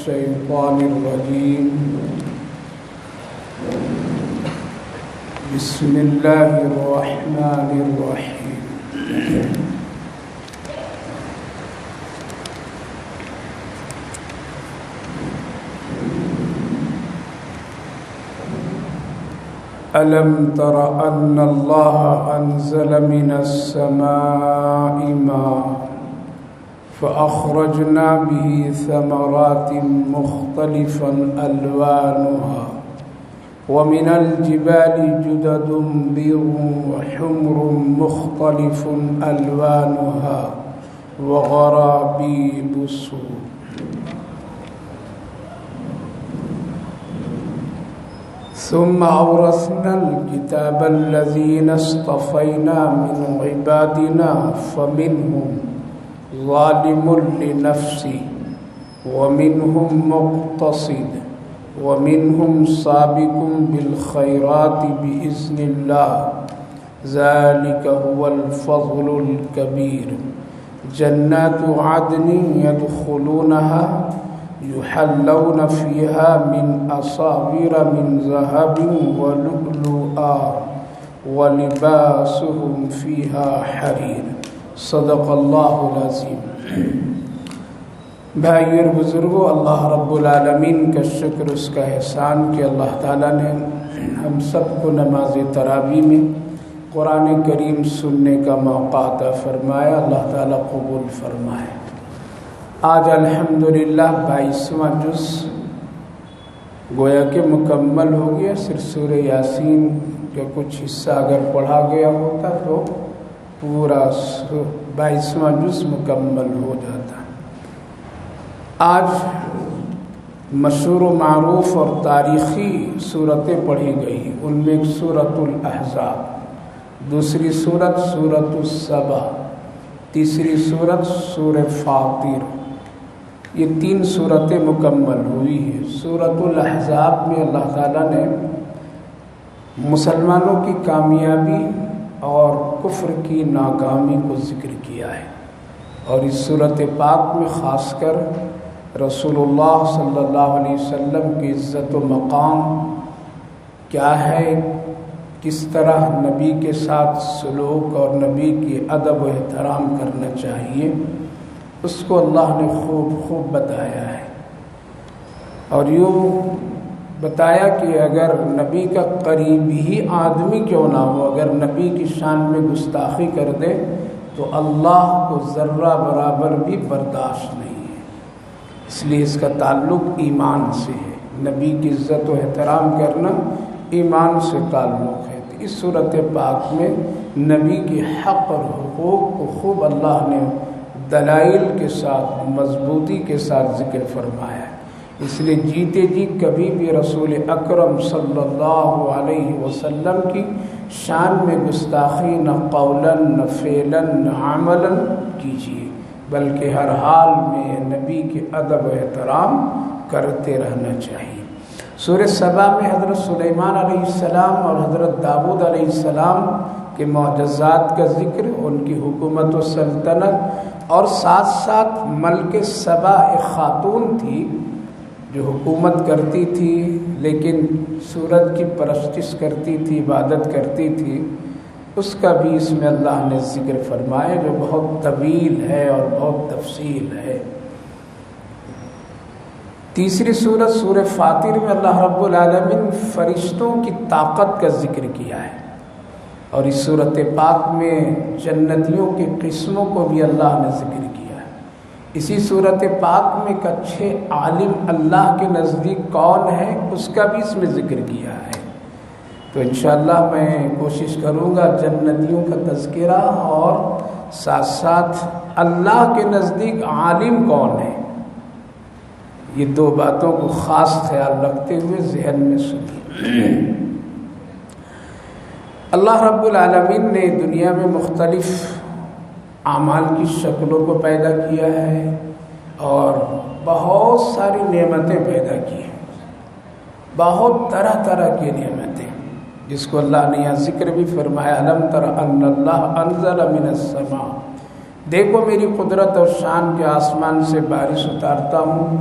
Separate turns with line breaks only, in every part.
الشيطان الرجيم بسم الله الرحمن الرحيم ألم تر أن الله أنزل من السماء ماء فأخرجنا به ثمرات مختلفا ألوانها ومن الجبال جدد بيض وحمر مختلف ألوانها وغرابيب سود ثم أورثنا الكتاب الذين اصطفينا من عبادنا فمنهم ظالم لنفسه ومنهم مقتصد ومنهم سابق بالخيرات بإذن الله ذلك هو الفضل الكبير جنات عدن يدخلونها يحلون فيها من أساور من ذهب ولؤلؤا ولباسهم فيها حرير صدق اللہ العظیم۔ بھائی اور بزرگوں، اللہ رب العالمین کا شکر، اس کا احسان کہ اللہ تعالیٰ نے ہم سب کو نماز تراویح میں قرآن کریم سننے کا موقع عطا فرمایا۔ اللہ تعالیٰ قبول فرمائے۔ آج الحمدللہ 22واں جز گویا کہ مکمل ہو گیا۔ صرف سورہ یاسین کا کچھ حصہ اگر پڑھا گیا ہوتا تو پورا 22واں جز مکمل ہو جاتا۔ آج مشہور و معروف اور تاریخی صورتیں پڑھی گئی۔ ان میں ایک سورۃ الاحزاب، دوسری سورت سورۃ السبا، تیسری سورت سورہ فاطر، یہ 3 سورتیں مکمل ہوئی ہیں۔ سورۃ الاحزاب میں اللہ تعالیٰ نے مسلمانوں کی کامیابی اور کفر کی ناکامی کو ذکر کیا ہے، اور اس سورۃ پاک میں خاص کر رسول اللہ صلی اللہ علیہ وسلم کی عزت و مقام کیا ہے، کس طرح نبی کے ساتھ سلوک اور نبی کی ادب و احترام کرنا چاہیے، اس کو اللہ نے خوب بتایا ہے۔ اور یوں بتایا کہ اگر نبی کا قریبی ہی آدمی کیوں نہ ہو، اگر نبی کی شان میں گستاخی کر دے تو اللہ کو ذرہ برابر بھی برداشت نہیں ہے۔ اس لیے اس کا تعلق ایمان سے ہے۔ نبی کی عزت و احترام کرنا ایمان سے تعلق ہے۔ اس صورت پاک میں نبی کے حق اور حقوق کو خوب اللہ نے دلائل کے ساتھ، مضبوطی کے ساتھ ذکر فرمایا ہے۔ اس لیے جیتے جی کبھی بھی رسول اکرم صلی اللہ علیہ وسلم کی شان میں گستاخی نہ قولاً نہ فعلاً نہ عملاً کیجیے، بلکہ ہر حال میں نبی کے ادب و احترام کرتے رہنا چاہیے۔ سورہ سبا میں حضرت سلیمان علیہ السلام اور حضرت داؤد علیہ السلام کے معجزات کا ذکر، ان کی حکومت و سلطنت، اور ساتھ ساتھ ملک سبا ایک خاتون تھی جو حکومت کرتی تھی لیکن سورج کی پرستش کرتی تھی، عبادت کرتی تھی، اس کا بھی اس میں اللہ نے ذکر فرمایا جو بہت طویل ہے اور بہت تفصیل ہے۔ تیسری سورت سورہ فاطر میں اللہ رب العالمین فرشتوں کی طاقت کا ذکر کیا ہے، اور اس صورت پاک میں جنتیوں کی قسموں کو بھی اللہ نے ذکر کیا ہے۔ اسی صورت پاک میں ایک اچھے عالم اللہ کے نزدیک کون ہے، اس کا بھی اس میں ذکر کیا ہے۔ تو انشاءاللہ میں کوشش کروں گا جنتیوں کا تذکرہ اور ساتھ ساتھ اللہ کے نزدیک عالم کون ہے، یہ 2 باتوں کو خاص خیال رکھتے ہوئے ذہن میں سنیے۔ اللہ رب العالمین نے دنیا میں مختلف اعمال کی شکلوں کو پیدا کیا ہے اور بہت ساری نعمتیں پیدا کی ہیں، بہت طرح طرح کی نعمتیں، جس کو اللہ نے یہاں ذکر بھی فرمایا، الم تر ان اللہ انزل من السماء، دیکھو میری قدرت اور شان کے آسمان سے بارش اتارتا ہوں،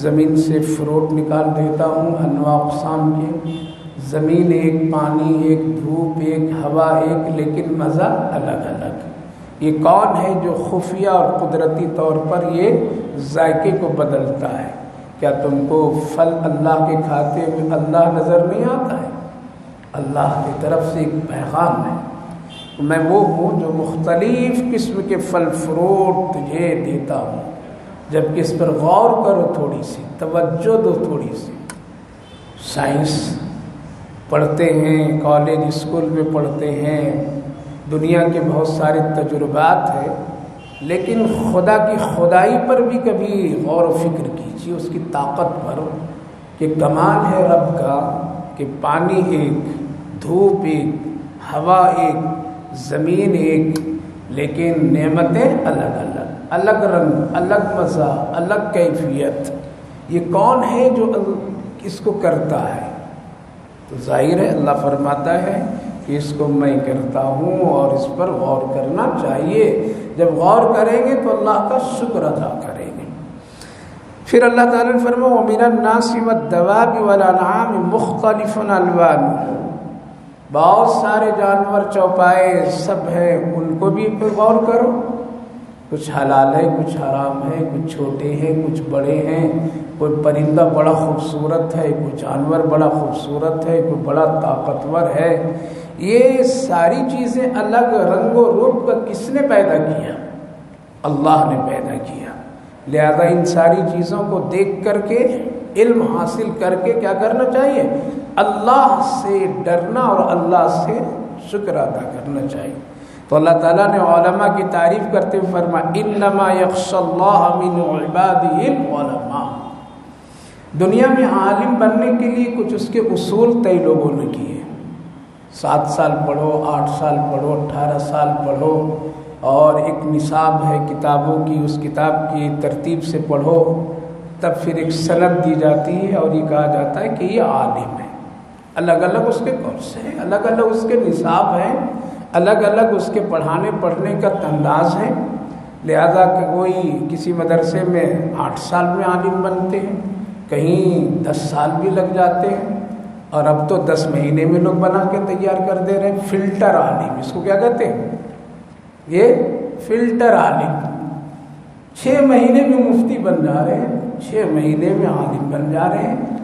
زمین سے فروٹ نکال دیتا ہوں انواع اقسام کے، زمین ایک، پانی ایک، دھوپ ایک، ہوا ایک، لیکن مزہ الگ الگ۔ یہ کون ہے جو خفیہ اور قدرتی طور پر یہ ذائقے کو بدلتا ہے؟ کیا تم کو پھل اللہ کے کھاتے ہوئے اللہ نظر نہیں آتا ہے؟ اللہ کی طرف سے ایک پیغام ہے، میں وہ ہوں جو مختلف قسم کے پھل فروٹ تجھے دیتا ہوں، جبکہ اس پر غور کرو، تھوڑی سی توجہ دو، تھوڑی سی۔ سائنس پڑھتے ہیں، کالج اسکول میں پڑھتے ہیں، دنیا کے بہت سارے تجربات ہیں، لیکن خدا کی خدائی پر بھی کبھی غور و فکر کیجیے، اس کی طاقت پر، کہ کمال ہے رب کا کہ پانی ایک، دھوپ ایک، ہوا ایک، زمین ایک، لیکن نعمتیں الگ الگ، الگ رنگ، الگ مزہ، الگ کیفیت۔ یہ کون ہے جو اس کو کرتا ہے؟ تو ظاہر ہے اللہ فرماتا ہے کہ اس کو میں کرتا ہوں اور اس پر غور کرنا چاہیے۔ جب غور کریں گے تو اللہ کا شکر ادا کریں گے۔ پھر اللہ تعالیٰ نے فرمایا وَمِنَ النَّاسِ وَالدَّوَابِ وَالْأَنْعَامِ مُخْتَلِفٌ أَلْوَانُهُ، بہت سارے جانور چوپائے سب ہیں، ان کو بھی پہ غور کرو، کچھ حلال ہے، کچھ حرام ہے، کچھ چھوٹے ہیں، کچھ بڑے ہیں، کوئی پرندہ بڑا خوبصورت ہے، کوئی جانور بڑا خوبصورت ہے، کوئی بڑا طاقتور ہے۔ یہ ساری چیزیں الگ رنگ و روپ کا کس نے پیدا کیا؟ اللہ نے پیدا کیا۔ لہذا ان ساری چیزوں کو دیکھ کر کے، علم حاصل کر کے کیا کرنا چاہیے؟ اللہ سے ڈرنا اور اللہ سے شکر ادا کرنا چاہیے۔ تو اللہ تعالیٰ نے علماء کی تعریف کرتے ہوئے فرمایا انما یخشی اللہ من عبادہ العلماء۔ دنیا میں عالم بننے کے لیے کچھ اس کے اصول طے لوگوں نے کیے، 7 سال پڑھو، 8 سال پڑھو، 18 سال پڑھو، اور ایک نصاب ہے کتابوں کی، اس کتاب کی ترتیب سے پڑھو، تب پھر ایک سند دی جاتی ہے اور یہ کہا جاتا ہے کہ یہ عالم ہے۔ الگ الگ اس کے کورس ہیں، الگ الگ اس کے نصاب ہیں، الگ الگ اس کے پڑھنے کا انداز ہے۔ لہذا کہ کوئی کسی مدرسے میں 8 سال میں عالم بنتے ہیں، کہیں 10 سال بھی لگ جاتے ہیں، اور اب تو 10 مہینے میں لوگ بنا کے تیار کر دے رہے ہیں۔ فلٹر عالم، اس کو کیا کہتے ہیں؟ یہ فلٹر عالم، 6 مہینے میں مفتی بن جا رہے ہیں، 6 مہینے میں عالم بن جا رہے ہیں،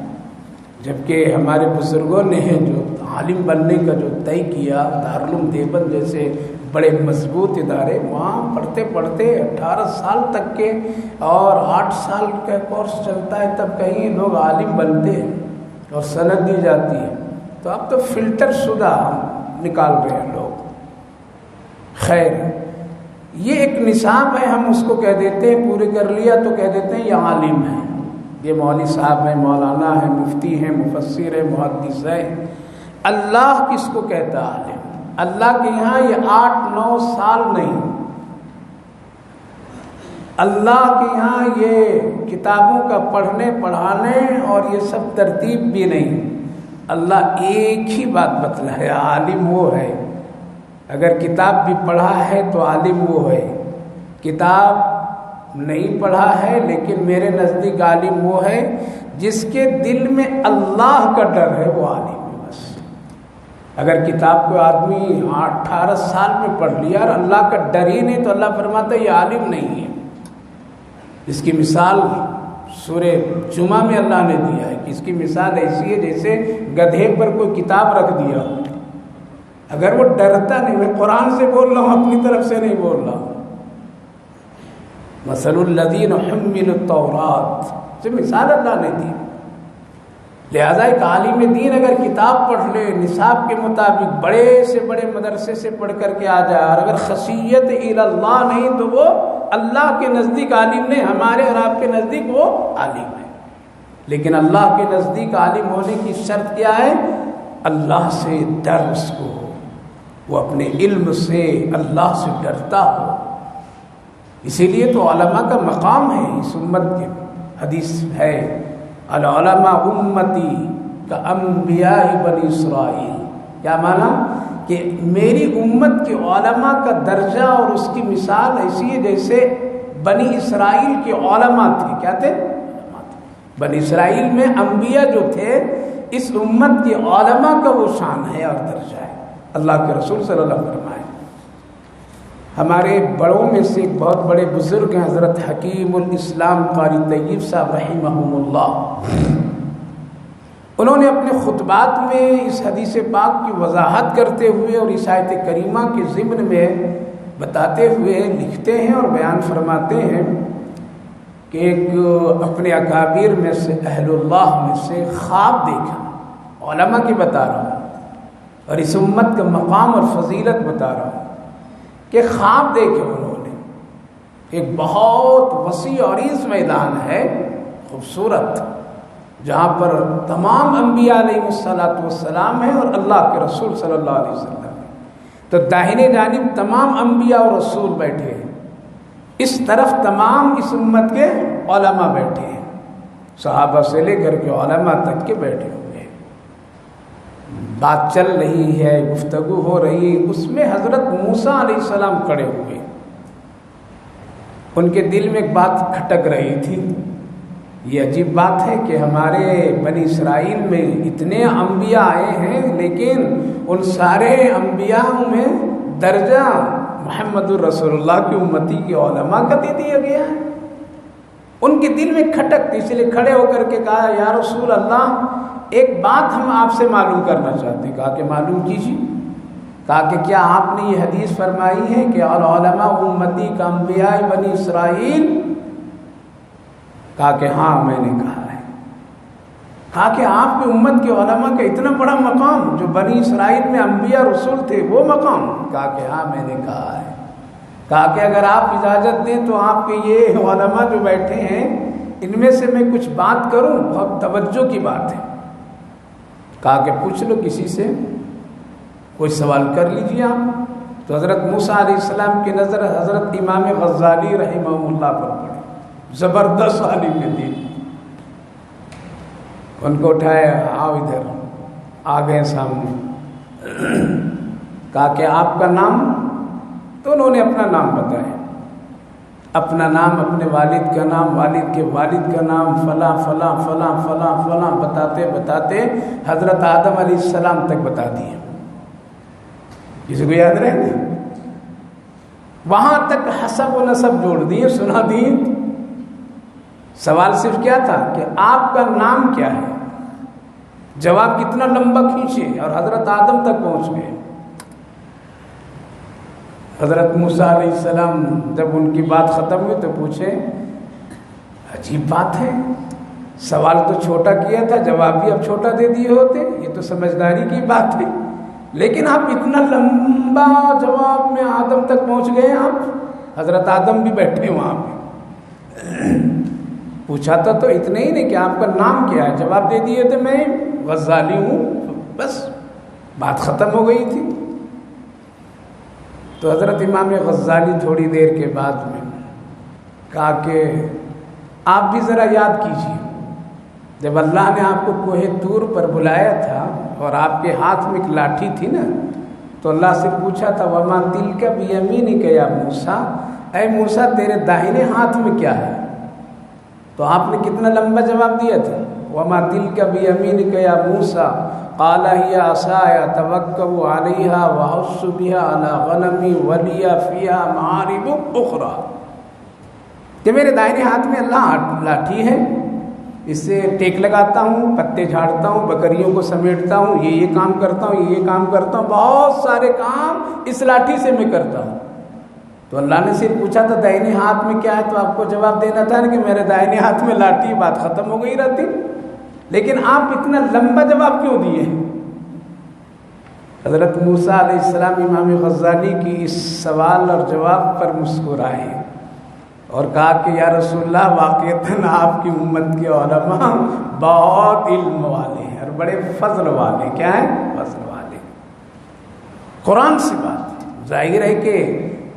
جبکہ ہمارے بزرگوں نے جو عالم بننے کا جو طے کیا، دارالعلوم دیوبند جیسے بڑے مضبوط ادارے، وہاں پڑھتے پڑھتے 18 سال تک کے اور 8 سال کا کورس چلتا ہے، تب کہیں لوگ عالم بنتے ہیں اور سند دی جاتی ہے۔ تو اب تو فلٹر شدہ نکال رہے ہیں لوگ۔ خیر، یہ ایک نصاب ہے، ہم اس کو کہہ دیتے ہیں، پورے کر لیا تو کہہ دیتے ہیں یہ عالم ہے، یہ مولوی صاحب ہے، مولانا ہے، مفتی ہے، مفسر ہے، محدث ہے۔ اللہ کس کو کہتا ہے عالم؟ اللہ کے یہاں یہ 8-9 سال نہیں، اللہ کے یہاں یہ کتابوں کا پڑھنے پڑھانے اور یہ سب ترتیب بھی نہیں۔ اللہ ایک ہی بات بتلا ہے، عالم وہ ہے۔ اگر کتاب بھی پڑھا ہے تو عالم وہ ہے، کتاب نہیں پڑھا ہے لیکن میرے نزدیک عالم وہ ہے جس کے دل میں اللہ کا ڈر ہے، وہ عالم ہے بس۔ اگر کتاب کو آدمی 18 سال میں پڑھ لیا اور اللہ کا ڈر ہی نہیں، تو اللہ فرماتا ہے یہ عالم نہیں ہے۔ اس کی مثال سورہ جمعہ میں اللہ نے دیا ہے کہ اس کی مثال ایسی ہے جیسے گدھے پر کوئی کتاب رکھ دیا، اگر وہ ڈرتا نہیں، میں قرآن سے بول رہا ہوں، اپنی طرف سے نہیں بول رہا ہوں، مثل الذین حملوا التوراۃ سے مثال اللہ نے دی۔ لہذا ایک عالم دین اگر کتاب پڑھ لے نصاب کے مطابق، بڑے سے بڑے مدرسے سے پڑھ کر کے آ جائے، اور اگر خشیت الی اللہ نہیں تو وہ اللہ کے نزدیک عالم نہیں، ہمارے اور آپ کے نزدیک وہ عالم ہے۔ لیکن اللہ کے نزدیک عالم ہونے کی شرط کیا ہے؟ اللہ سے ڈر اس کو ہو، وہ اپنے علم سے اللہ سے ڈرتا ہو۔ اسی لیے تو علماء کا مقام ہے اس امت کے۔ حدیث ہے العلماء امتی کا انبیاء بنی اسرائیل۔ کیا معنی؟ کہ میری امت کے علماء کا درجہ اور اس کی مثال ایسی ہے جیسے بنی اسرائیل کے علماء تھے۔ کیا تھے؟ بنی اسرائیل میں انبیاء جو تھے، اس امت کے علماء کا وہ شان ہے اور درجہ ہے۔ اللہ کے رسول صلی اللہ علیہ وسلم فرمائے، ہمارے بڑوں میں سے ایک بہت بڑے بزرگ ہیں حضرت حکیم الاسلام قاری طیب صاحب رحمہم اللہ۔ انہوں نے اپنے خطبات میں اس حدیث پاک کی وضاحت کرتے ہوئے اور اس آیت کریمہ کے ضمن میں بتاتے ہوئے لکھتے ہیں اور بیان فرماتے ہیں کہ ایک اپنے اکابر میں سے اہل اللہ میں سے خواب دیکھا، علماء کی بتا رہا ہوں اور اس امت کا مقام اور فضیلت بتا رہا ہوں کہ خواب دیکھے انہوں نے، ایک بہت وسیع اور عریض میدان ہے خوبصورت، جہاں پر تمام انبیاء علیہ السلام ہیں اور اللہ کے رسول صلی اللہ علیہ وسلم ہیں۔ تو داہنے جانب تمام انبیاء اور رسول بیٹھے ہیں، اس طرف تمام اس امت کے علماء بیٹھے ہیں، صحابہ سے لے کر کے علماء تک کے بیٹھے ہوئے ہیں۔ بات چل رہی ہے، گفتگو ہو رہی ہے، اس میں حضرت موسیٰ علیہ السلام کھڑے ہوئے، ان کے دل میں ایک بات کھٹک رہی تھی۔ یہ عجیب بات ہے کہ ہمارے بنی اسرائیل میں اتنے انبیاء آئے ہیں، لیکن ان سارے انبیاء میں درجہ محمد الرسول اللہ کی امتی کے علماء کا دے دیا گیا ہے۔ ان کے دل میں کھٹک تھی، اس لیے کھڑے ہو کر کے کہا، یا رسول اللہ ایک بات ہم آپ سے معلوم کرنا چاہتے ہیں۔ کہا کہ معلوم کیجیے۔ کہا کہ کیا آپ نے یہ حدیث فرمائی ہے کہ العلماء امتی کا انبیاء بنی اسرائیل؟ کہا کہ ہاں میں نے کہا ہے۔ کہا کہ آپ کی امت کے علماء کا اتنا بڑا مقام جو بنی اسرائیل میں انبیاء رسول تھے وہ مقام؟ کہا کہ ہاں میں نے کہا ہے۔ کہا کہ اگر آپ اجازت دیں تو آپ کے یہ علماء جو بیٹھے ہیں ان میں سے میں کچھ بات کروں، بہت توجہ کی بات ہے۔ کہا کہ پوچھ لو کسی سے، کوئی سوال کر لیجیے آپ۔ تو حضرت موسیٰ علیہ السلام کی نظر حضرت امام غزالی رحمہ اللہ پر پڑی، زبردست عالم دین۔ ان کو اٹھایا، آؤ ادھر، آ گئے سامنے۔ کہا کہ آپ کا نام؟ تو انہوں نے اپنا نام بتایا، اپنا نام، اپنے والد کا نام، والد کے والد کا نام، فلاں فلاں فلاں فلاں فلاں بتاتے بتاتے حضرت آدم علیہ السلام تک بتا دیے۔ کسی کو یاد رہے گا؟ وہاں تک حسب و نسب جوڑ دیے، سنا دیے۔ سوال صرف کیا تھا کہ آپ کا نام کیا ہے؟ جواب کتنا لمبا کھینچے اور حضرت آدم تک پہنچ گئے۔ حضرت موسیٰ علیہ السلام جب ان کی بات ختم ہوئی تو پوچھے، عجیب بات ہے، سوال تو چھوٹا کیا تھا، جواب بھی اب چھوٹا دے دیے ہوتے، یہ تو سمجھداری کی بات ہے، لیکن آپ اتنا لمبا جواب میں آدم تک پہنچ گئے۔ آپ حضرت آدم بھی بیٹھے وہاں پہ۔ پوچھا تھا تو اتنے ہی نہیں کہ آپ کا نام کیا ہے، جواب دے دیے تھے میں غزالی ہوں، بس بات ختم ہو گئی تھی۔ تو حضرت امام غزالی تھوڑی دیر کے بعد میں کہا کہ آپ بھی ذرا یاد کیجیے، جب اللہ نے آپ کو کوہ طور پر بلایا تھا اور آپ کے ہاتھ میں ایک لاٹھی تھی نا، تو اللہ سے پوچھا تھا وما تلک بیمینک یا موسیٰ، اے موسیٰ تیرے داہنے ہاتھ میں کیا ہے؟ تو آپ نے کتنا لمبا جواب دیا تھا، وما تلک بیمینک یا موسیٰ قال ہی عصای اتوکل علیہا واحث بہا علی غنمی ولی فیہا معارب اخری، کہ میرے دائنے ہاتھ میں اللہ لاٹھی ہے، اس سے ٹیک لگاتا ہوں، پتے جھاڑتا ہوں، بکریوں کو سمیٹتا ہوں، یہ کام کرتا ہوں، یہ کام کرتا ہوں، بہت سارے کام اس لاٹھی سے میں کرتا ہوں۔ تو اللہ نے صرف پوچھا تھا دائنے ہاتھ میں کیا ہے، تو آپ کو جواب دینا تھا کہ میرے دائنے ہاتھ میں لاٹھی، بات ختم ہو گئی رہتی، لیکن آپ اتنا لمبا جواب کیوں دیے؟ حضرت موسیٰ علیہ السلام امام غزالی کی اس سوال اور جواب پر مسکرائے اور کہا کہ یا رسول اللہ واقعتاً آپ کی امت کے علماء بہت علم والے ہیں اور بڑے فضل والے، کیا ہیں؟ فضل والے۔ قرآن سے بات ظاہر ہے کہ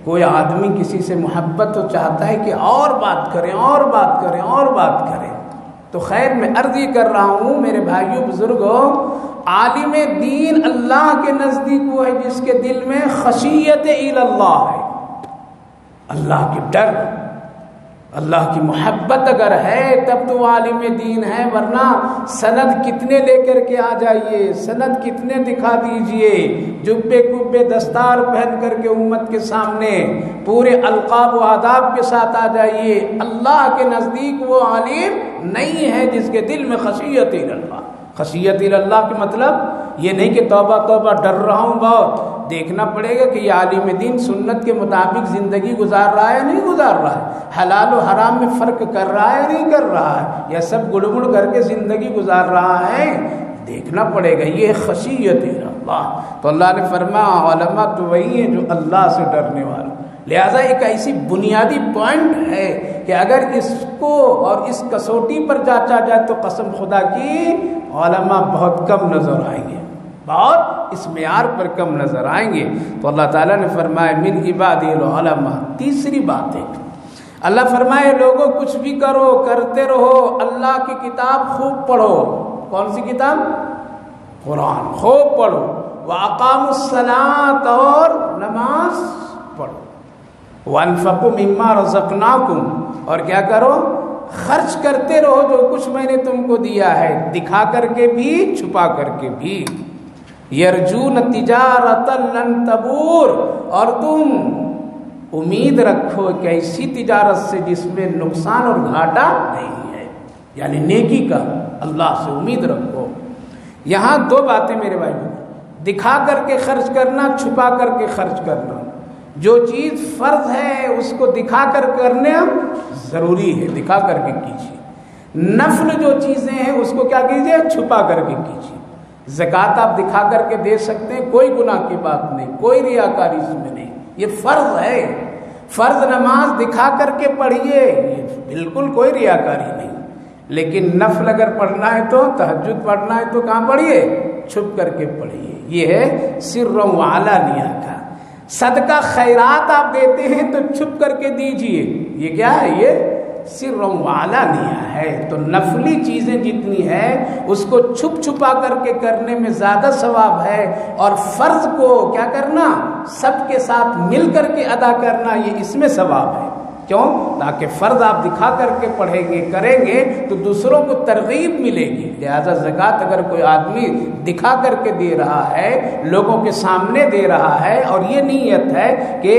کوئی آدمی کسی سے محبت تو چاہتا ہے کہ اور بات کریں اور بات کریں اور بات کریں۔ تو خیر میں عرض یہ کر رہا ہوں میرے بھائیوں بزرگوں، عالم دین اللہ کے نزدیک وہ ہے جس کے دل میں خشیت اللہ ہے، اللہ کے ڈر، اللہ کی محبت اگر ہے تب تو وہ عالم دین ہے، ورنہ سند کتنے لے کر کے آ جائیے، سند کتنے دکھا دیجئے، جبے کبے دستار پہن کر کے امت کے سامنے پورے القاب و آداب کے ساتھ آ جائیے، اللہ کے نزدیک وہ عالم نہیں ہے جس کے دل میں خشیت اللہ۔ خشیت اللہ کے مطلب یہ نہیں کہ توبہ توبہ ڈر رہا ہوں بہت، دیکھنا پڑے گا کہ یہ عالم دین سنت کے مطابق زندگی گزار رہا ہے یا نہیں گزار رہا ہے، حلال و حرام میں فرق کر رہا ہے یا نہیں کر رہا ہے، یا سب گڑبڑ کر کے زندگی گزار رہا ہے، دیکھنا پڑے گا۔ یہ خشیت اللہ، تو اللہ نے فرمایا علماء تو وہی ہیں جو اللہ سے ڈرنے والے۔ لہٰذا ایک ایسی بنیادی پوائنٹ ہے کہ اگر اس کو اور اس کسوٹی پر جانچا جائے تو قسم خدا کی علماء بہت کم نظر آئیں گے، بہت اس معیار پر کم نظر آئیں گے۔ تو اللہ تعالیٰ نے فرمایا من عبادی العلماء۔ تیسری بات ہے اللہ فرمائے لوگوں کچھ بھی کرو، کرتے رہو، اللہ کی کتاب خوب پڑھو۔ کون سی کتاب؟ قرآن خوب پڑھو۔ وَأَقَامُوا الصَّلَاةَ، اور نماز پڑھو۔ وَأَنفِقُوا مِمَّا رَزَقْنَاكُمْ، اور کیا کرو؟ خرچ کرتے رہو جو کچھ میں نے تم کو دیا ہے، دکھا کر کے بھی چھپا کر کے بھی۔ یرجون تجارتا لن تبور، اور تم امید رکھو ایک ایسی تجارت سے جس میں نقصان اور گھاٹا نہیں ہے، یعنی نیکی کا اللہ سے امید رکھو۔ یہاں دو باتیں میرے بھائی، دکھا کر کے خرچ کرنا، چھپا کر کے خرچ کرنا۔ جو چیز فرض ہے اس کو دکھا کر کرنا ضروری ہے، دکھا کر کے کیجیے۔ نفل جو چیزیں ہیں اس کو کیا کیجیے؟ چھپا کر کے کیجیے۔ زکوٰۃ آپ دکھا کر کے دے سکتے ہیں، کوئی گناہ کی بات نہیں، کوئی ریاکاری اس میں نہیں، یہ فرض ہے۔ فرض نماز دکھا کر کے پڑھیے، یہ بالکل کوئی ریاکاری نہیں۔ لیکن نفل اگر پڑھنا ہے تو، تہجد پڑھنا ہے تو کہاں پڑھیے؟ چھپ کر کے پڑھیے۔ یہ ہے سر و علانیہ کا۔ صدقہ خیرات آپ دیتے ہیں تو چھپ کر کے دیجئے، یہ کیا ہے؟ یہ سر و علانیہ ہے۔ تو نفلی چیزیں جتنی ہیں اس کو چھپ چھپا کر کے کرنے میں زیادہ ثواب ہے، اور فرض کو کیا کرنا؟ سب کے ساتھ مل کر کے ادا کرنا، یہ اس میں ثواب ہے۔ کیوں؟ تاکہ فرض آپ دکھا کر کے پڑھیں گے، کریں گے تو دوسروں کو ترغیب ملے گی۔ لہذا زکوٰۃ اگر کوئی آدمی دکھا کر کے دے رہا ہے، لوگوں کے سامنے دے رہا ہے، اور یہ نیت ہے کہ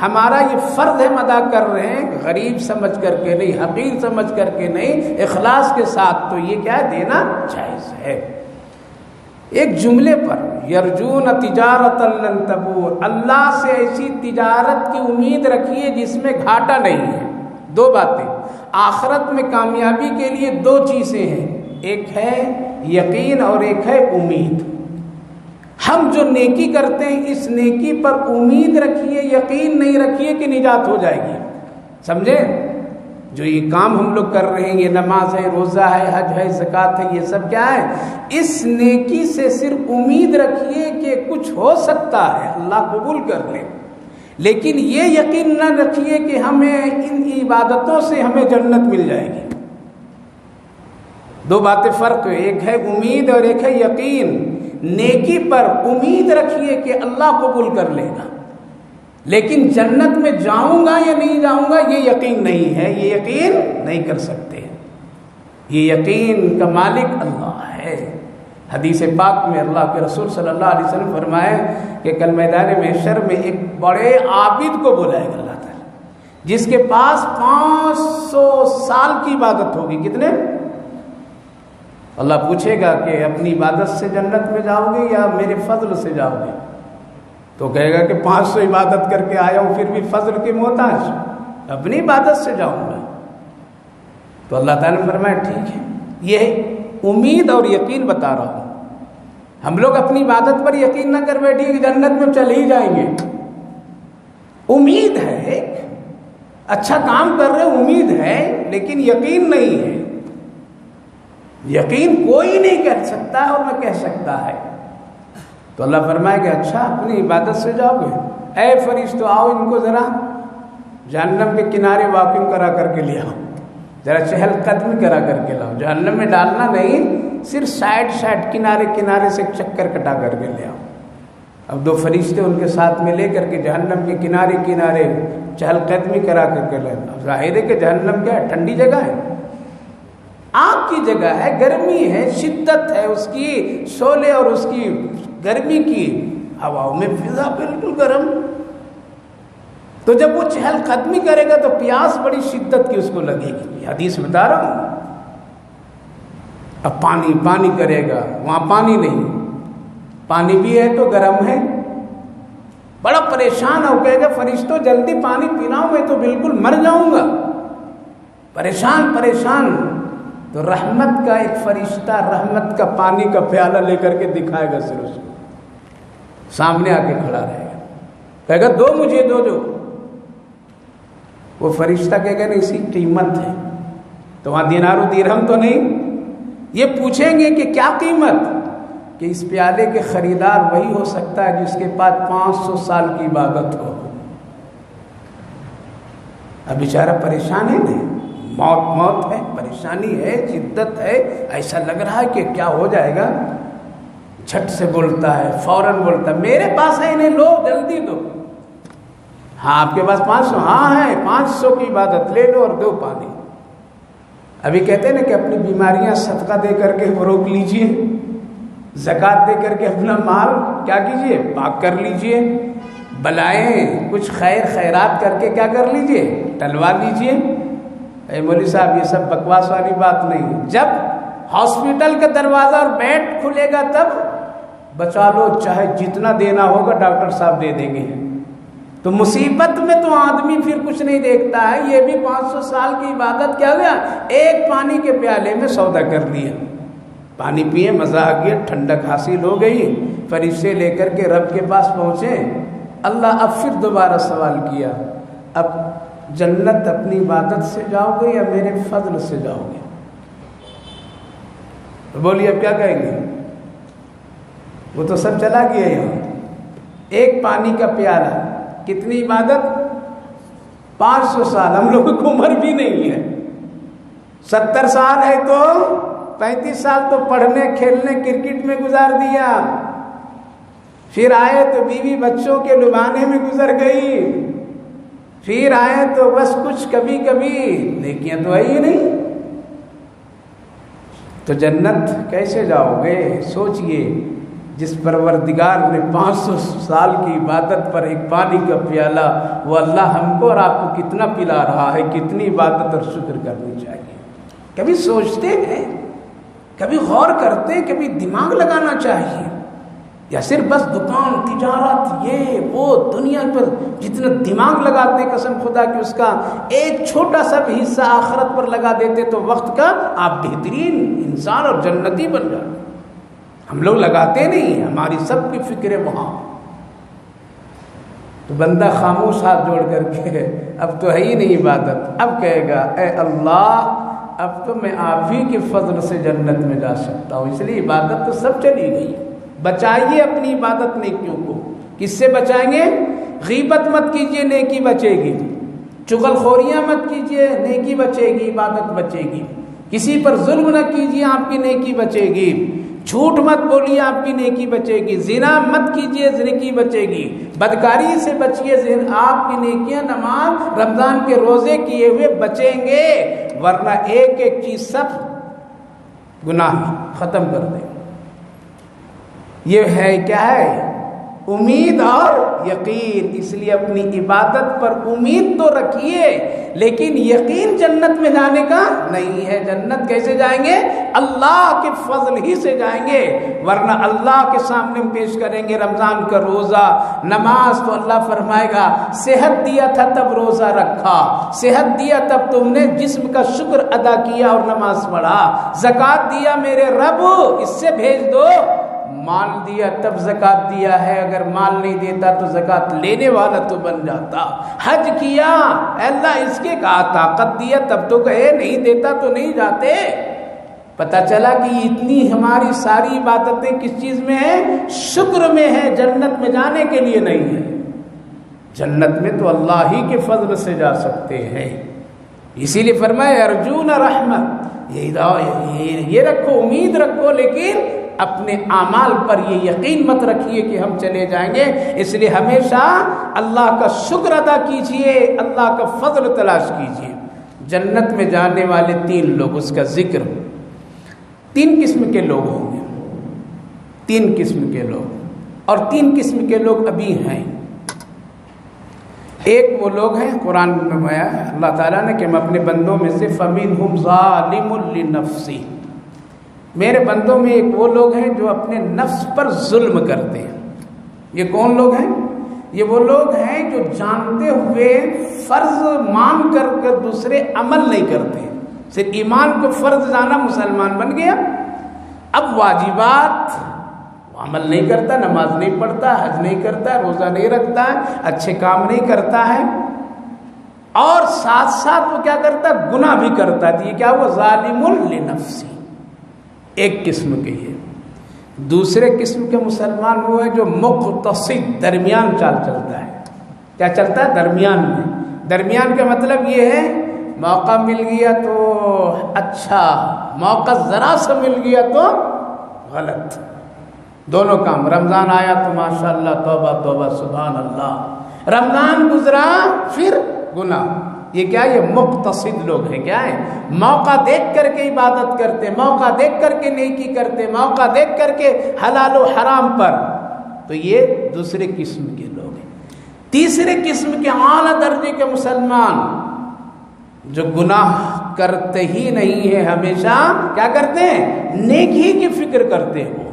ہمارا یہ فرض ہم ادا کر رہے ہیں، غریب سمجھ کر کے نہیں، حقیر سمجھ کر کے نہیں، اخلاص کے ساتھ، تو یہ کیا دینا جائز ہے۔ ایک جملے پر یرجون تجارت لن تبور، اللہ سے ایسی تجارت کی امید رکھیے جس میں گھاٹا نہیں ہے۔ دو باتیں، آخرت میں کامیابی کے لیے دو چیزیں ہیں، ایک ہے یقین اور ایک ہے امید۔ ہم جو نیکی کرتے ہیں اس نیکی پر امید رکھیے، یقین نہیں رکھیے کہ نجات ہو جائے گی۔ سمجھے؟ جو یہ کام ہم لوگ کر رہے ہیں، یہ نماز ہے، روزہ ہے، حج ہے، زکوٰۃ ہے، یہ سب کیا ہے؟ اس نیکی سے صرف امید رکھیے کہ کچھ ہو سکتا ہے، اللہ قبول کر لے، لیکن یہ یقین نہ رکھیے کہ ہمیں ان عبادتوں سے ہمیں جنت مل جائے گی۔ دو باتیں فرق ہے، ایک ہے امید اور ایک ہے یقین۔ نیکی پر امید رکھیے کہ اللہ قبول کر لے گا، لیکن جنت میں جاؤں گا یا نہیں جاؤں گا یہ یقین نہیں ہے، یہ یقین نہیں کر سکتے۔ یہ یقین کا مالک اللہ ہے۔ حدیث پاک میں اللہ کے رسول صلی اللہ علیہ وسلم فرمائے کہ کل میدان محشر میں ایک بڑے عابد کو بلائے گا اللہ تعالیٰ، جس کے پاس 500 سال کی عبادت ہوگی۔ کتنے؟ اللہ پوچھے گا کہ اپنی عبادت سے جنت میں جاؤ گے یا میرے فضل سے جاؤ گے؟ تو کہے گا کہ 500 عبادت کر کے آیا ہوں پھر بھی فضل کے محتاج، اپنی عبادت سے جاؤں گا۔ تو اللہ تعالیٰ نے فرمایا ٹھیک ہے، یہ امید اور یقین بتا رہا ہوں۔ ہم لوگ اپنی عبادت پر یقین نہ کر بیٹھیے کہ جنت میں چلے ہی جائیں گے۔ امید ہے، اچھا کام کر رہے، امید ہے، لیکن یقین نہیں ہے۔ یقین کوئی نہیں کر سکتا اور نہ کہہ سکتا ہے۔ تو اللہ فرمائے کہ اچھا اپنی عبادت سے جاؤ گے، اے فرشتوں آؤ ان کو ذرا جہنم کے کنارے واکنگ کرا کر کے لے آؤ، ذرا چہل قدمی کرا کر کے لاؤ۔ جہنم میں ڈالنا نہیں، صرف سائڈ کنارے سے چکر کٹا کر کے لے آؤ۔ اب 2 فرشتے ان کے ساتھ میں لے کر کے جہنم کے کنارے کنارے چہل قدمی کرا کر کے لیں. اب ظاہر ہے کہ جہنم کیا ہے؟ ٹھنڈی جگہ ہے، آگ کی جگہ ہے، گرمی ہے، شدت ہے اس کی، شعلے اور اس کی گرمی کی ہواؤں میں فضا بالکل گرم. تو جب وہ چہل قدمی کرے گا تو پیاس بڑی شدت کی اس کو لگے گی. حدیث بتا رہا ہوں. اب پانی کرے گا، وہاں پانی نہیں، پانی بھی ہے تو گرم ہے. بڑا پریشان ہو کہے گا فرشتوں جلدی پانی پلاؤ، میں تو بالکل مر جاؤں گا. پریشان. تو رحمت کا ایک فرشتہ رحمت کا پانی کا پیالہ لے کر کے دکھائے گا، صرف اس کو سامنے آ کے کھڑا رہے گا، کہے گا دو مجھے دو. جو وہ فرشتہ کہے گا نہیں، اسی قیمت ہے. تو وہاں دینار و درہم تو نہیں. یہ پوچھیں گے کہ کیا قیمت؟ کہ اس پیالے کے خریدار وہی ہو سکتا ہے جس کے پاس 500 سال کی عبادت ہو. اب بیچارہ پریشان ہے نا، موت ہے، پریشانی ہے، شدت ہے، ایسا لگ رہا ہے کہ کیا ہو جائے گا. جھٹ سے بولتا ہے، فوراً بولتا ہے میرے پاس ہے، انہیں لو جلدی دو. ہاں آپ کے پاس 500؟ ہاں ہے، 500 کی عبادت لے لو اور دو پانی. ابھی کہتے ہیں نا کہ اپنی بیماریاں صدقہ دے کر کے روک لیجئے، زکوٰۃ دے کر کے اپنا مال کیا کیجئے؟ پاک کر لیجئے. بلائیں کچھ خیرات کر کے کیا کر لیجئے؟ ٹلوا لیجئے. اے مولوی صاحب یہ سب بکواس والی بات نہیں. جب ہاسپٹل کا دروازہ اور بیڈ کھلے گا تب بچا لو، چاہے جتنا دینا ہوگا ڈاکٹر صاحب دے دیں گے. تو مصیبت میں تو آدمی پھر کچھ نہیں دیکھتا ہے. یہ بھی 500 سال کی عبادت کیا ہوا؟ ایک پانی کے پیالے میں سودا کر لیا. پانی پیے، مزہ آ گیا، ٹھنڈک حاصل ہو گئی. فرشتے لے کر کے رب کے پاس پہنچے. اللہ اب پھر دوبارہ سوال کیا، اب جنت اپنی عبادت سے جاؤ گے یا میرے فضل سے جاؤ گے؟ تو بولیے اب کیا کہیں گے؟ وہ تو سب چلا گیا. یہاں ایک پانی کا پیالہ، کتنی عبادت؟ 500 سال. ہم لوگوں کی عمر بھی نہیں ہے. 70 سال ہے تو 35 سال تو پڑھنے کھیلنے کرکٹ میں گزار دیا. پھر آئے تو بیوی بچوں کے لبانے میں گزر گئی. پھر آئے تو بس کچھ کبھی نیکیاں تو آئی ہی نہیں. تو جنت کیسے جاؤ گے؟ سوچئے، جس پروردگار نے 500 سال کی عبادت پر ایک پانی کا پیالہ، وہ اللہ ہم کو اور آپ کو کتنا پلا رہا ہے. کتنی عبادت اور شکر کرنی چاہیے. کبھی سوچتے ہیں، کبھی غور کرتے ہیں، کبھی دماغ لگانا چاہیے. یا صرف بس دکان، تجارت، یہ وہ دنیا پر جتنا دماغ لگاتے قسم خدا کہ اس کا ایک چھوٹا سا بھی حصہ آخرت پر لگا دیتے تو وقت کا آپ بہترین انسان اور جنتی بن جاتے. ہم لوگ لگاتے نہیں، ہماری سب کی فکر وہاں. تو بندہ خاموش ہاتھ جوڑ کر کے اب تو ہے ہی نہیں عبادت. اب کہے گا اے اللہ اب تو میں آپ ہی کے فضل سے جنت میں جا سکتا ہوں. اس لیے عبادت تو سب چلی گئی. بچائیے اپنی عبادت نیکیوں کو. کس سے بچائیں گے؟ غیبت مت کیجیے، نیکی بچے گی. چغل خوریاں مت کیجیے، نیکی بچے گی، عبادت بچے گی. کسی پر ظلم نہ کیجیے، آپ کی نیکی بچے گی. جھوٹ مت بولیے، آپ کی نیکی بچے گی. زنا مت کیجیے، نیکی بچے گی. بدکاری سے بچیے، آپ کی نیکیاں نماز رمضان کے روزے کیے ہوئے بچیں گے. ورنہ ایک ایک چیز سب گناہ ختم کر دیں. یہ ہے کیا ہے؟ امید اور یقین. اس لیے اپنی عبادت پر امید تو رکھیے، لیکن یقین جنت میں جانے کا نہیں ہے. جنت کیسے جائیں گے؟ اللہ کے فضل ہی سے جائیں گے. ورنہ اللہ کے سامنے ہم پیش کریں گے رمضان کا روزہ، نماز، تو اللہ فرمائے گا صحت دیا تھا تب روزہ رکھا، صحت دیا تب تم نے جسم کا شکر ادا کیا اور نماز پڑھا، زکوٰۃ دیا میرے رب اس سے بھیج دو، مال دیا تب زکوٰۃ دیا ہے، اگر مال نہیں دیتا تو زکوٰۃ لینے والا تو بن جاتا. حج کیا، اللہ اس کے کہا طاقت دیا تب تو کہے، نہیں دیتا تو نہیں جاتے. پتہ چلا کہ اتنی ہماری ساری عبادتیں کس چیز میں ہیں؟ شکر میں ہے. جنت میں جانے کے لیے نہیں ہے. جنت میں تو اللہ ہی کے فضل سے جا سکتے ہیں. اسی لیے فرمایا ارجون رحمت، یہ رکھو، امید رکھو، لیکن اپنے اعمال پر یہ یقین مت رکھیے کہ ہم چلے جائیں گے. اس لیے ہمیشہ اللہ کا شکر ادا کیجئے، اللہ کا فضل تلاش کیجئے. جنت میں جانے والے 3 لوگ، اس کا ذکر 3 قسم کے لوگ ہوں گے. 3 قسم کے لوگ، اور 3 قسم کے لوگ ابھی ہیں. ایک وہ لوگ ہیں قرآن میں آیا ہے اللہ تعالیٰ نے کہ میں اپنے بندوں میں سے فَمِنْهُمْ ظَالِمٌ لِنَفْسِهِ، میرے بندوں میں ایک وہ لوگ ہیں جو اپنے نفس پر ظلم کرتے ہیں. یہ کون لوگ ہیں؟ یہ وہ لوگ ہیں جو جانتے ہوئے فرض مان کر دوسرے عمل نہیں کرتے. صرف ایمان کو فرض جانا مسلمان بن گیا، اب واجبات عمل نہیں کرتا، نماز نہیں پڑھتا، حج نہیں کرتا، روزہ نہیں رکھتا ہے، اچھے کام نہیں کرتا ہے، اور ساتھ ساتھ وہ کیا کرتا ہے؟ گناہ بھی کرتا ہے. یہ کیا ہوا؟ ظالم لنفسی. ایک قسم کے یہ. دوسرے قسم کے مسلمان وہ ہے جو مقتصد، درمیان چال چلتا ہے. کیا چلتا ہے؟ درمیان میں. درمیان کا مطلب یہ ہے موقع مل گیا تو اچھا، موقع ذرا سا مل گیا تو غلط. دونوں کام. رمضان آیا تو ماشاءاللہ توبہ توبہ سبحان اللہ، رمضان گزرا پھر گناہ. یہ کیا؟ یہ مقتصد لوگ ہیں. کیا ہے؟ موقع دیکھ کر کے عبادت کرتے، موقع دیکھ کر کے نیکی کرتے، موقع دیکھ کر کے حلال و حرام پر. تو یہ دوسرے قسم کے لوگ ہیں. تیسرے قسم کے اعلیٰ درجے کے مسلمان جو گناہ کرتے ہی نہیں ہیں، ہمیشہ کیا کرتے ہیں؟ نیکی کی فکر کرتے ہیں،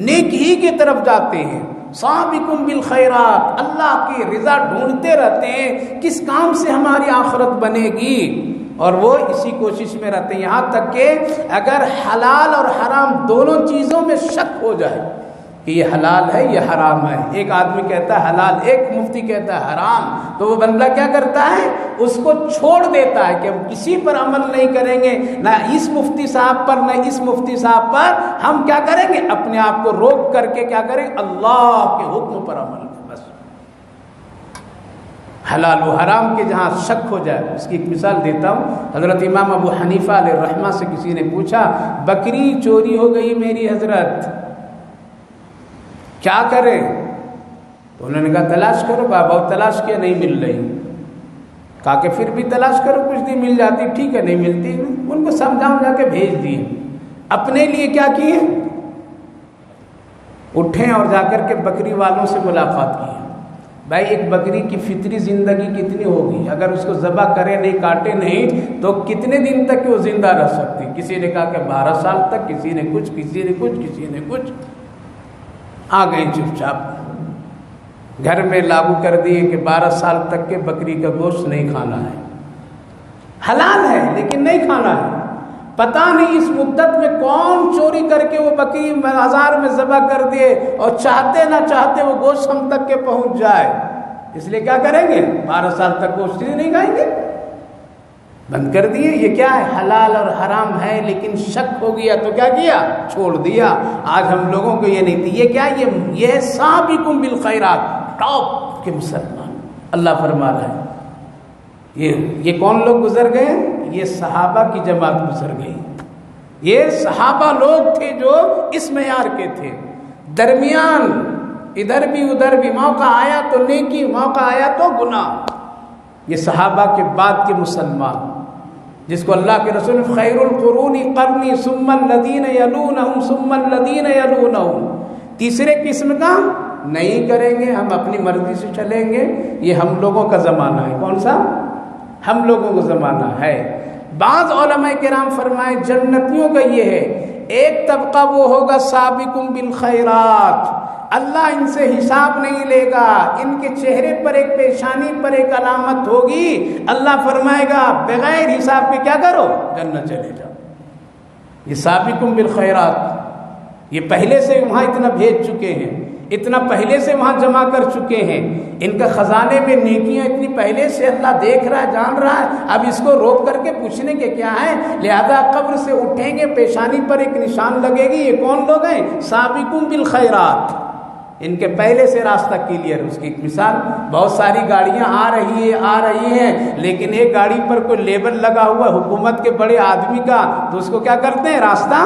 نیکی کی طرف جاتے ہیں. سابقون بالخیرات، اللہ کی رضا ڈھونڈتے رہتے ہیں کس کام سے ہماری آخرت بنے گی، اور وہ اسی کوشش میں رہتے ہیں. یہاں تک کہ اگر حلال اور حرام دونوں چیزوں میں شک ہو جائے کہ یہ حلال ہے یہ حرام ہے، ایک آدمی کہتا ہے حلال، ایک مفتی کہتا ہے حرام، تو وہ بندہ کیا کرتا ہے؟ اس کو چھوڑ دیتا ہے کہ ہم کسی پر عمل نہیں کریں گے، نہ اس مفتی صاحب پر نہ اس مفتی صاحب پر. ہم کیا کریں گے؟ اپنے آپ کو روک کر کے کیا کریں؟ اللہ کے حکم پر عمل کریں. بس حلال و حرام کے جہاں شک ہو جائے. اس کی ایک مثال دیتا ہوں. حضرت امام ابو حنیفہ علیہ الرحمہ سے کسی نے پوچھا بکری چوری ہو گئی میری حضرت، کیا کرے؟ تو انہوں نے کہا تلاش کرو. بابا تلاش کیا، نہیں مل رہی. کہا کہ پھر بھی تلاش کرو، کچھ نہیں مل جاتی. ٹھیک ہے نہیں ملتی. ان کو سمجھا کے بھیج دیے. اپنے لیے کیا کیے؟ اٹھیں اور جا کر کے بکری والوں سے ملاقات کی. بھائی ایک بکری کی فطری زندگی کتنی ہوگی؟ اگر اس کو ذبح کرے نہیں، کاٹے نہیں، تو کتنے دن تک وہ زندہ رہ سکتی؟ کسی نے کہا کہ 12 سال تک، کسی نے کچھ، کسی نے کچھ، کسی نے کچھ. آ گئے چپ چاپ، گھر میں لاگو کر دیے کہ 12 سال تک کے بکری کا گوشت نہیں کھانا ہے. حلال ہے لیکن نہیں کھانا ہے. پتہ نہیں اس مدت میں کون چوری کر کے وہ بکری بازار میں ذبح کر دیے، اور چاہتے نہ چاہتے وہ گوشت ہم تک کے پہنچ جائے. اس لیے کیا کریں گے؟ 12 سال تک گوشت نہیں کھائیں گے، بند کر دیے. یہ کیا ہے؟ حلال اور حرام ہے لیکن شک ہو گیا تو کیا کیا؟ چھوڑ دیا. آج ہم لوگوں کو یہ نہیں تھی. یہ کیا؟ یہ سابقون بالخیرات، ٹاپ کے مسلمان. اللہ فرما رہا ہے یہ کون لوگ گزر گئے؟ یہ صحابہ کی جماعت گزر گئی. یہ صحابہ لوگ تھے جو اس معیار کے تھے، درمیان، ادھر بھی ادھر بھی، موقع آیا تو نیکی، موقع آیا تو گناہ. یہ صحابہ کے بعد کے مسلمان جس کو اللہ کے رسول خیر القرون قرنی ثم الذین یلونہم ثم الذین یلونہم. تیسرے قسم کا نہیں کریں گے، ہم اپنی مرضی سے چلیں گے. یہ ہم لوگوں کا زمانہ ہے. کون سا؟ ہم لوگوں کا زمانہ ہے. بعض علماء کرام فرمائے جنتیوں کا یہ ہے، ایک طبقہ وہ ہوگا سابقون بالخیرات، اللہ ان سے حساب نہیں لے گا، ان کے چہرے پر ایک پیشانی پر ایک علامت ہوگی، اللہ فرمائے گا بغیر حساب کے کیا کرو؟ جنت چلے جاؤ. یہ سابقون بالخیرات، یہ پہلے سے وہاں اتنا بھیج چکے ہیں، اتنا پہلے سے وہاں جمع کر چکے ہیں. ان کا خزانے میں نیکیاں اتنی پہلے سے اللہ دیکھ رہا ہے، جان رہا ہے. اب اس کو روک کر کے پوچھنے کے کیا ہے؟ لہذا قبر سے اٹھیں گے، پیشانی پر ایک نشان لگے گی. یہ کون لوگ ہیں؟ سابقون بالخیرات. ان کے پہلے سے راستہ کلیئر. اس کی ایک مثال، بہت ساری گاڑیاں آ رہی ہیں لیکن ایک گاڑی پر کوئی لیبل لگا ہوا حکومت کے بڑے آدمی کا، تو اس کو کیا کرتے ہیں؟ راستہ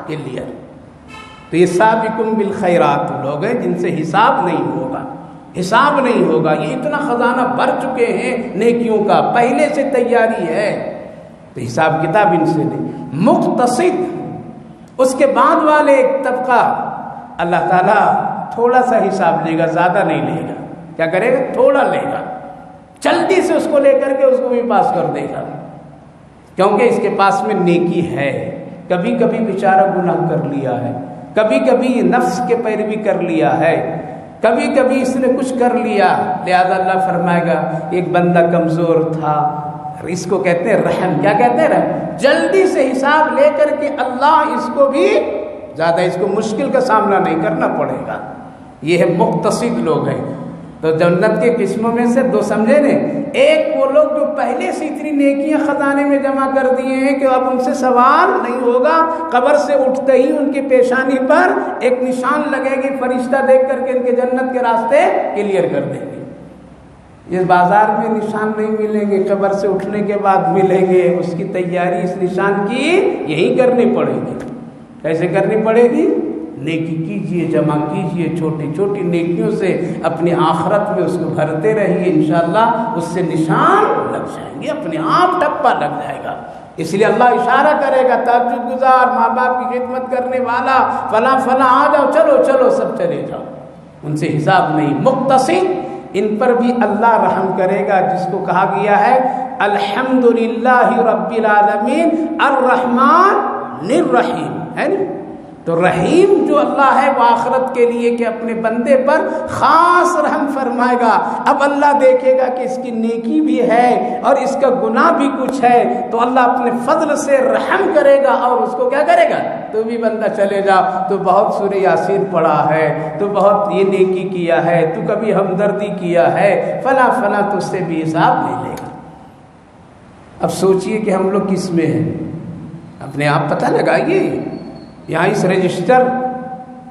کلیئر. تو یہ سابقون بالخیرات لوگ ہیں جن سے حساب نہیں ہوگا، حساب نہیں ہوگا، یہ اتنا خزانہ بھر چکے ہیں نیکیوں کا، پہلے سے تیاری ہے، تو حساب کتاب ان سے نہیں۔ مقتصد، اس کے بعد والے ایک طبقہ، اللہ تعالیٰ تھوڑا سا حساب لے گا، زیادہ نہیں لے گا، کیا کرے گا؟ تھوڑا لے گا، جلدی سے اس کو لے کر کے اس کو بھی پاس کر دے گا، کیونکہ اس کے پاس میں نیکی ہے۔ کبھی کبھی بیچارہ گناہ کر لیا ہے، کبھی کبھی نفس کے پیروی کر لیا ہے، کبھی کبھی اس نے کچھ کر لیا، لہذا اللہ فرمائے گا ایک بندہ کمزور تھا، اس کو کہتے ہیں رحم، کیا کہتے ہیں؟ رحم، جلدی سے حساب لے کر کے اللہ اس کو بھی زیادہ اس کو مشکل کا سامنا نہیں کرنا پڑے گا۔ یہ ہے مقتصد لوگ ہیں۔ تو جنت کے قسموں میں سے دو سمجھے نے، ایک وہ لوگ جو پہلے سے اتنی نیکیاں خزانے میں جمع کر دیے ہیں کہ اب ان سے سوال نہیں ہوگا، قبر سے اٹھتے ہی ان کی پیشانی پر ایک نشان لگے گی، فرشتہ دیکھ کر کے ان کے جنت کے راستے کلیئر کر دیں گے۔ اس بازار میں نشان نہیں ملیں گے، قبر سے اٹھنے کے بعد ملیں گے۔ اس کی تیاری اس نشان کی یہی کرنی پڑے گی۔ کیسے کرنی پڑے گی؟ نیکی کیجئے، جمع کیجئے، چھوٹی چھوٹی نیکیوں سے اپنی آخرت میں اس کو بھرتے رہیے، انشاءاللہ اس سے نشان لگ جائیں گے، اپنے آپ ٹپا لگ جائے گا۔ اس لیے اللہ اشارہ کرے گا، تہجد گزار، ماں باپ کی خدمت کرنے والا، فلاں فلاں آ جاؤ، چلو چلو سب چلے جاؤ، ان سے حساب نہیں۔ مقتصد، ان پر بھی اللہ رحم کرے گا، جس کو کہا گیا ہے الحمدللہ رب العالمین الرحمن الرحیم، ہے نا؟ تو رحیم جو اللہ ہے وہ آخرت کے لیے کہ اپنے بندے پر خاص رحم فرمائے گا۔ اب اللہ دیکھے گا کہ اس کی نیکی بھی ہے اور اس کا گناہ بھی کچھ ہے، تو اللہ اپنے فضل سے رحم کرے گا اور اس کو کیا کرے گا؟ تو بھی بندہ چلے جا، تو بہت سورہ یاسین پڑھا ہے، تو بہت یہ نیکی کیا ہے، تو کبھی ہمدردی کیا ہے، فلاں فلاں، تو اس سے بھی حساب نہیں لے گا۔ اب سوچئے کہ ہم لوگ کس میں ہیں، اپنے آپ پتہ لگائیے۔ یہاں اس رجسٹر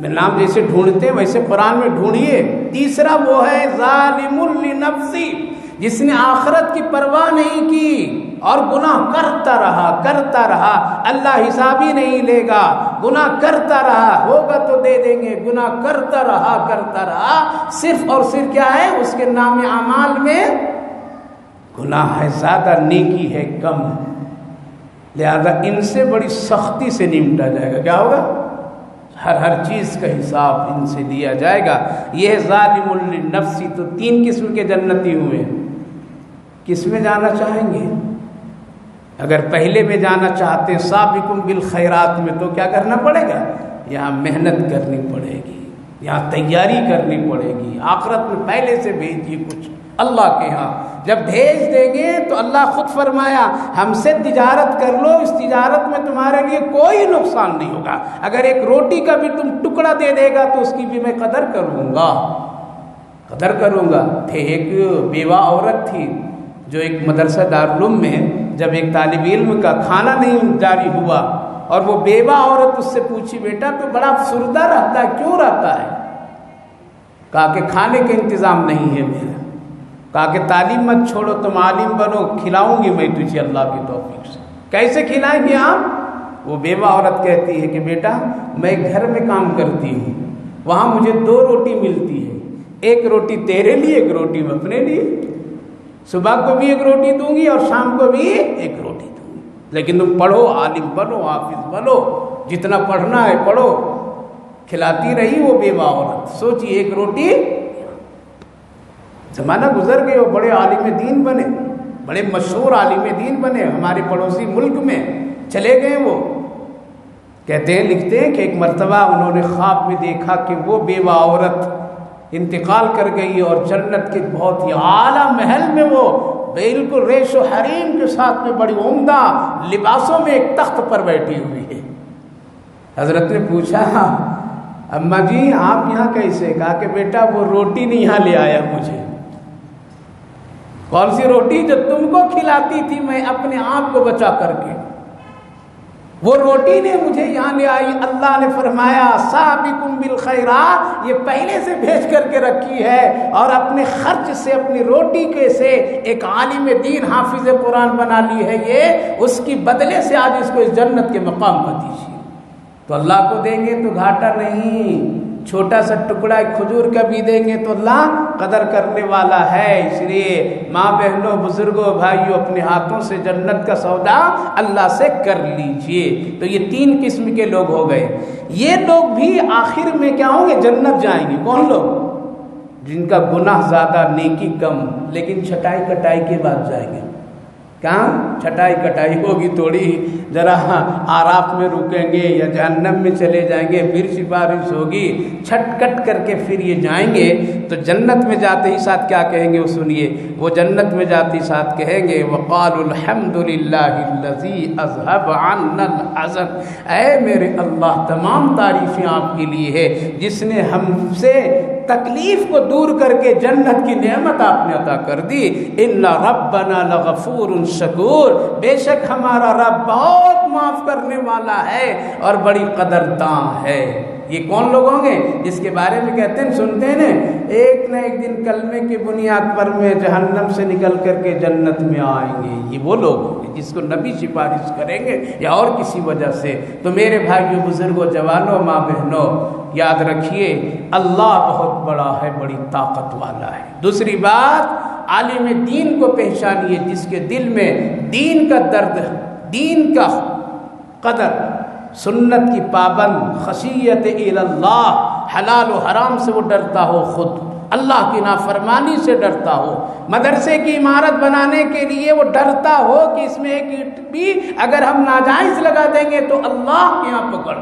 میں نام جیسے ڈھونڈتے ہیں ویسے قرآن میں ڈھونڈیے۔ تیسرا وہ ہے ظالم لنفسی، جس نے آخرت کی پرواہ نہیں کی اور گناہ کرتا رہا، اللہ حساب ہی نہیں لے گا، گناہ کرتا رہا، ہوگا تو دے دیں گے، گناہ کرتا رہا، صرف اور صرف کیا ہے؟ اس کے نام اعمال میں گناہ ہے زیادہ، نیکی ہے کم، لہذا ان سے بڑی سختی سے نمٹا جائے گا۔ کیا ہوگا؟ ہر چیز کا حساب ان سے لیا جائے گا۔ یہ ہے ظالم للنفس۔ تو تین قسم کے جنتی ہوئے، کس میں جانا چاہیں گے؟ اگر پہلے میں جانا چاہتے ہیں سابقون بالخیرات میں، تو کیا کرنا پڑے گا؟ یہاں محنت کرنی پڑے گی، یہاں تیاری کرنی پڑے گی، آخرت میں پہلے سے بھیجیے کچھ اللہ کے ہاں۔ جب بھیج دیں گے تو اللہ خود فرمایا ہم سے تجارت کر لو، اس تجارت میں تمہارے لیے کوئی نقصان نہیں ہوگا، اگر ایک روٹی کا بھی تم ٹکڑا دے دے گا تو اس کی بھی میں قدر کروں گا۔ ایک بیوہ عورت تھی جو ایک مدرسہ دارالعلوم میں جب ایک طالب علم کا کھانا نہیں جاری ہوا اور وہ بیوہ عورت اس سے پوچھی بیٹا تو بڑا افسردہ رہتا ہے، کیوں رہتا ہے؟ کہا کہ کھانے کا انتظام نہیں ہے میرا۔ کہا کہ تعلیم مت چھوڑو، تم عالم بنو، کھلاؤں گی میں تجھے اللہ کی توفیق سے۔ کیسے کھلائیں گے آپ؟ وہ بیوہ عورت کہتی ہے کہ بیٹا میں گھر میں کام کرتی ہوں، وہاں مجھے 2 روٹی ملتی ہے، ایک روٹی تیرے لیے، ایک روٹی میں اپنے لیے، صبح کو بھی ایک روٹی دوں گی اور شام کو بھی ایک روٹی دوں گی، لیکن تم پڑھو، عالم بنو، حافظ بنو، جتنا پڑھنا ہے پڑھو۔ کھلاتی رہی وہ بیوہ عورت، سوچی ایک روٹی۔ زمانہ گزر گئے، وہ بڑے عالم دین بنے، بڑے مشہور عالم دین بنے، ہمارے پڑوسی ملک میں چلے گئے۔ وہ کہتے ہیں، لکھتے ہیں کہ ایک مرتبہ انہوں نے خواب میں دیکھا کہ وہ بیوہ عورت انتقال کر گئی اور جنت کے بہت ہی اعلیٰ محل میں وہ بالکل ریش و حریم کے ساتھ میں بڑی عمدہ لباسوں میں ایک تخت پر بیٹھی ہوئی ہے۔ حضرت نے پوچھا اماں جی آپ یہاں کیسے؟ کہا کہ بیٹا وہ روٹی نہیں یہاں لے آیا مجھے۔ کون سی روٹی؟ جو تم کو کھلاتی تھی میں اپنے آپ کو بچا کر کے، وہ روٹی نے مجھے یہاں لے آئی۔ اللہ نے فرمایا سابقون بالخیرات، یہ پہلے سے بھیج کر کے رکھی ہے اور اپنے خرچ سے، اپنی روٹی کے سے ایک عالم دین حافظ قرآن بنا لی ہے، یہ اس کی بدلے سے آج اس کو اس جنت کے مقام پر دیجیے۔ تو اللہ کو دیں گے تو گھاٹا نہیں، چھوٹا سا ٹکڑا کھجور کا بھی دیں گے تو اللہ قدر کرنے والا ہے۔ اس لیے ماں بہنوں، بزرگوں، بھائیوں، اپنے ہاتھوں سے جنت کا سودا اللہ سے کر لیجئے۔ تو یہ 3 قسم کے لوگ ہو گئے۔ یہ لوگ بھی آخر میں کیا ہوں گے؟ جنت جائیں گے۔ کون لوگ؟ جن کا گناہ زیادہ نیکی کم، لیکن چھٹائی کٹائی کے بعد جائیں گے۔ کہاں چھٹائی کٹائی ہوگی تھوڑی، ذرا آراف میں رکیں گے یا جہنم میں چلے جائیں گے، پھر سفارش ہوگی، چھٹ کٹ کر کے پھر یہ جائیں گے۔ تو جنت میں جاتے ہی ساتھ کیا کہیں گے وہ سنیے، وہ جنت میں جاتے ہی ساتھ کہیں گے وَقَالُوا الْحَمْدُ لِلَّهِ الَّذِي أَذْهَبَ عَنَّا الْحَزَنَ، اے میرے اللہ تمام تعریفیں آپ کے لیے ہے جس نے ہم سے تکلیف کو دور کر کے جنت کی نعمت آپ نے عطا کر دی۔ ان ربنا لغفور شکور، بے شک ہمارا رب بہت معاف کرنے والا ہے اور بڑی قدرداں ہے۔ یہ کون لوگ ہوں گے؟ جس کے بارے میں کہتے ہیں، سنتے ہیں نا، ایک نہ ایک دن کلمے کی بنیاد پر میں جہنم سے نکل کر کے جنت میں آئیں گے۔ یہ وہ لوگ ہوں گے جس کو نبی سفارش کریں گے یا اور کسی وجہ سے۔ تو میرے بھائیوں، بزرگوں، جوانوں، ماں بہنوں، یاد رکھیے اللہ بہت بڑا ہے، بڑی طاقت والا ہے۔ دوسری بات، عالم دین کو پہچانیے جس کے دل میں دین کا درد، دین کا قدر، سنت کی پابند، خشیت اللہ، حلال و حرام سے وہ ڈرتا ہو، خود اللہ کی نافرمانی سے ڈرتا ہو، مدرسے کی عمارت بنانے کے لیے وہ ڈرتا ہو کہ اس میں ایک اینٹ بھی اگر ہم ناجائز لگا دیں گے تو اللہ کے یہاں پکڑ،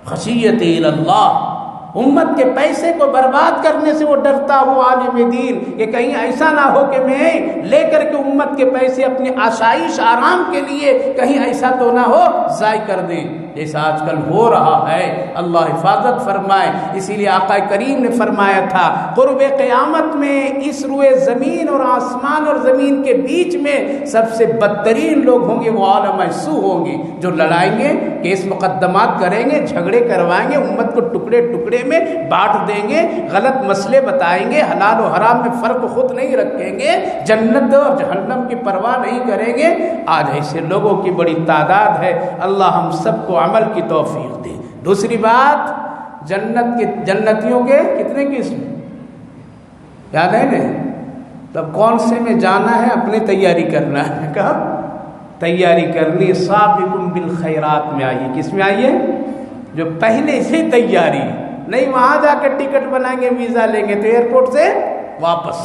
خشیت اللہ، امت کے پیسے کو برباد کرنے سے وہ ڈرتا ہو عالم دین، کہ کہیں ایسا نہ ہو کہ میں لے کر کے امت کے پیسے اپنی آسائش آرام کے لیے کہیں ایسا تو نہ ہو ضائع کر دیں، جیسا آج کل ہو رہا ہے۔ اللہ حفاظت فرمائے۔ اسی لیے آقا کریم نے فرمایا تھا قرب قیامت میں اس روئے زمین اور آسمان اور زمین کے بیچ میں سب سے بدترین لوگ ہوں گے وہ عالم سو ہوں گے، جو لڑائیں گے، کیس مقدمات کریں گے، جھگڑے کروائیں گے، امت کو ٹکڑے ٹکڑے میں بانٹ دیں گے، غلط مسئلے بتائیں گے، حلال و حرام میں فرق خود نہیں رکھیں گے، جنت اور جہنم کی پرواہ نہیں کریں گے۔ آج ایسے لوگوں کی بڑی تعداد ہے، اللہ ہم سب کو عمل کی توفیق دے۔ دوسری بات، جنت کے جنتیوں کے کتنے قسم یاد ہے نا؟ تب کون سے میں جانا ہے، اپنے تیاری کرنا ہے۔ کہا تیاری کرنی، سابقوا بالخیرات میں آئیے۔ کس میں آئیے؟ جو پہلے سے تیاری نہیں، وہاں جا کے ٹکٹ بنائیں گے، ویزا لیں گے تو ایئرپورٹ سے واپس،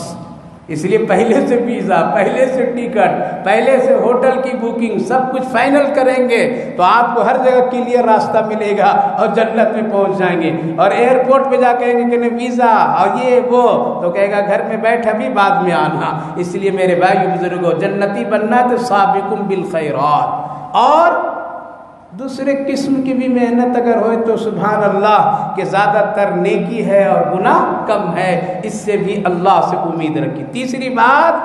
اس لیے پہلے سے ویزا، پہلے سے ٹکٹ، پہلے سے ہوٹل کی بکنگ سب کچھ فائنل کریں گے تو آپ کو ہر جگہ کلیئر راستہ ملے گا اور جنت میں پہنچ جائیں گے۔ اور ایئرپورٹ پہ جا کہیں گے کہ نہیں ویزا اور یہ وہ، تو کہے گا گھر میں بیٹھ، ابھی بعد میں آنا۔ اس لیے میرے بھائی بزرگوں، جنتی بننا تو سابقوا بالخیرات۔ اور دوسرے قسم کی بھی محنت اگر ہوئے تو سبحان اللہ کہ زیادہ تر نیکی ہے اور گناہ کم ہے، اس سے بھی اللہ سے امید رکھی۔ تیسری بات،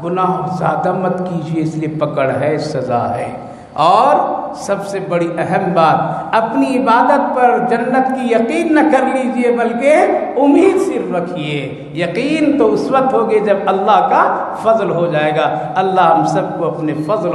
گناہ زیادہ مت کیجیے، اس لیے پکڑ ہے، سزا ہے۔ اور سب سے بڑی اہم بات، اپنی عبادت پر جنت کی یقین نہ کر لیجئے بلکہ امید صرف رکھیے۔ یقین تو اس وقت ہوگی جب اللہ کا فضل ہو جائے گا۔ اللہ ہم سب کو اپنے فضل